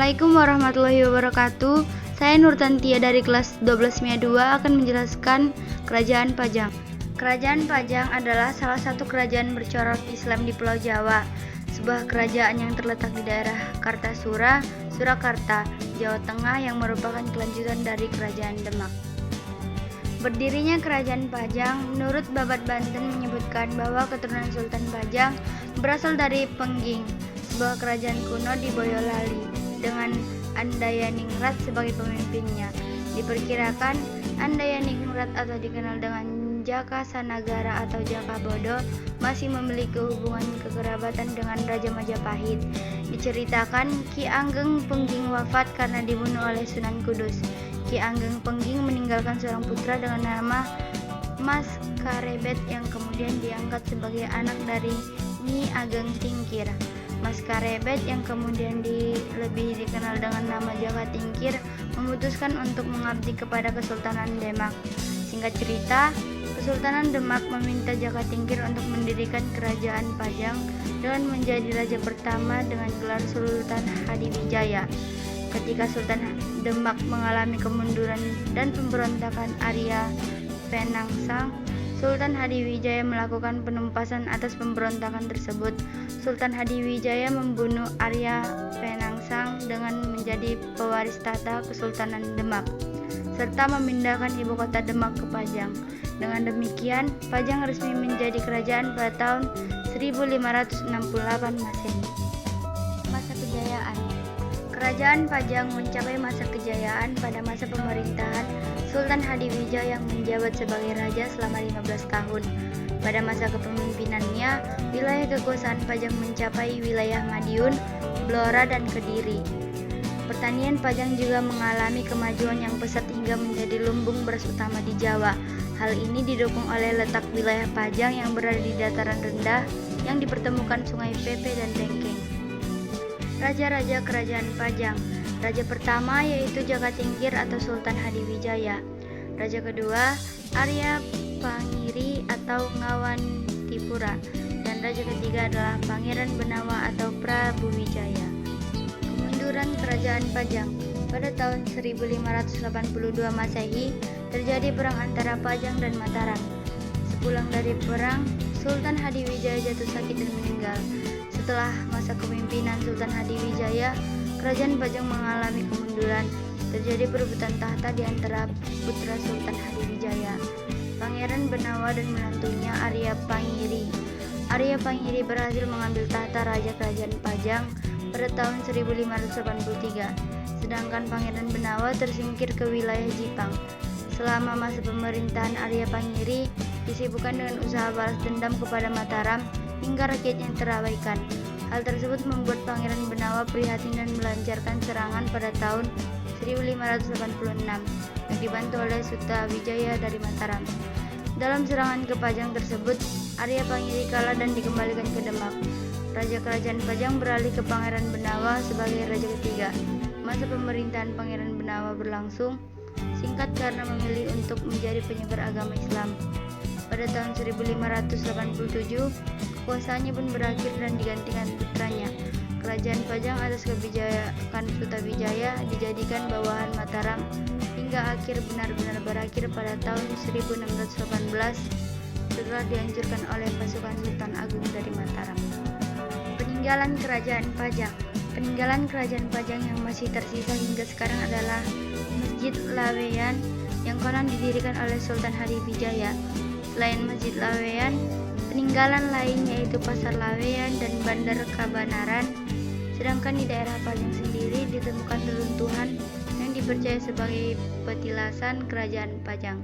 Assalamualaikum warahmatullahi wabarakatuh. Saya Nurtantia dari kelas 12 MIA 2 akan menjelaskan Kerajaan Pajang. Kerajaan Pajang adalah salah satu kerajaan bercorak Islam di Pulau Jawa, sebuah kerajaan yang terletak di daerah Kartasura, Surakarta, Jawa Tengah yang merupakan kelanjutan dari Kerajaan Demak. Berdirinya Kerajaan Pajang, menurut Babat Banten menyebutkan bahwa keturunan Sultan Pajang berasal dari Pengging, sebuah kerajaan kuno di Boyolali, dengan Andayaningrat sebagai pemimpinnya. Diperkirakan Andayaningrat atau dikenal dengan Jaka Sanagara atau Jaka Bodo masih memiliki hubungan kekerabatan dengan Raja Majapahit. Diceritakan Ki Anggeng Pengging wafat karena dibunuh oleh Sunan Kudus. Ki Anggeng Pengging meninggalkan seorang putra dengan nama Mas Karebet yang kemudian diangkat sebagai anak dari Nyi Ageng Tingkir. Mas Karebet yang kemudian lebih dikenal dengan nama Jaka Tingkir memutuskan untuk mengabdi kepada Kesultanan Demak. Singkat cerita, Kesultanan Demak meminta Jaka Tingkir untuk mendirikan Kerajaan Pajang dengan menjadi raja pertama dengan gelar Sultan Hadiwijaya. Ketika Sultan Demak mengalami kemunduran dan pemberontakan Arya Penangsang, Sultan Hadiwijaya melakukan penumpasan atas pemberontakan tersebut. Sultan Hadiwijaya membunuh Arya Penangsang dengan menjadi pewaris tahta Kesultanan Demak, serta memindahkan ibu kota Demak ke Pajang. Dengan demikian, Pajang resmi menjadi kerajaan pada tahun 1568 Masehi. Masa kejayaan. Kerajaan Pajang mencapai masa kejayaan pada masa pemerintahan Sultan Hadiwijaya yang menjabat sebagai raja selama 15 tahun. Pada masa kepemimpinannya, wilayah kekuasaan Pajang mencapai wilayah Madiun, Blora, dan Kediri. Pertanian Pajang juga mengalami kemajuan yang pesat hingga menjadi lumbung beras utama di Jawa. Hal ini didukung oleh letak wilayah Pajang yang berada di dataran rendah yang dipertemukan sungai Pepe dan Tengkeng. Raja-raja Kerajaan Pajang. Raja pertama yaitu Jaka Tingkir atau Sultan Hadiwijaya. Raja kedua Arya Pangiri atau Ngawantipura, dan raja ketiga adalah Pangeran Benawa atau Prabu Wijaya. Kemunduran Kerajaan Pajang. Pada tahun 1582 Masehi terjadi perang antara Pajang dan Mataram. Sepulang dari perang, Sultan Hadiwijaya jatuh sakit dan meninggal. Setelah masa kepemimpinan Sultan Hadiwijaya, Kerajaan Pajang mengalami kemunduran. Terjadi perebutan tahta di antara putra Sultan Hadiwijaya, Pangeran Benawa dan menantunya Arya Pangiri. Arya Pangiri berhasil mengambil tahta Raja Kerajaan Pajang pada tahun 1583, sedangkan Pangeran Benawa tersingkir ke wilayah Jipang. Selama masa pemerintahan Arya Pangiri disibukkan dengan usaha balas dendam kepada Mataram hingga rakyatnya terabaikan. Hal tersebut membuat Pangeran Benawa prihatin dan melancarkan serangan pada tahun 1586 yang dibantu oleh Sutawijaya dari Mataram. Dalam serangan ke Pajang tersebut, Arya Pangiri kalah dan dikembalikan ke Demak. Raja Kerajaan Pajang beralih ke Pangeran Benawa sebagai raja ketiga. Masa pemerintahan Pangeran Benawa berlangsung singkat karena memilih untuk menjadi penyebar agama Islam. Pada tahun 1587, kekuasaannya pun berakhir dan digantikan putranya. Kerajaan Pajang atas kebijakan Sutawijaya dijadikan bawahan Mataram hingga akhir benar-benar berakhir pada tahun 1618 setelah dihancurkan oleh pasukan Sultan Agung dari Mataram. Peninggalan Kerajaan Pajang. Peninggalan Kerajaan Pajang yang masih tersisa hingga sekarang adalah Masjid Laweyan yang konon didirikan oleh Sultan Hadiwijaya. Selain Masjid Laweyan, peninggalan lain yaitu Pasar Laweyan dan Bandar Kabanaran. Sedangkan di daerah Pajang sendiri ditemukan reruntuhan yang dipercaya sebagai petilasan Kerajaan Pajang.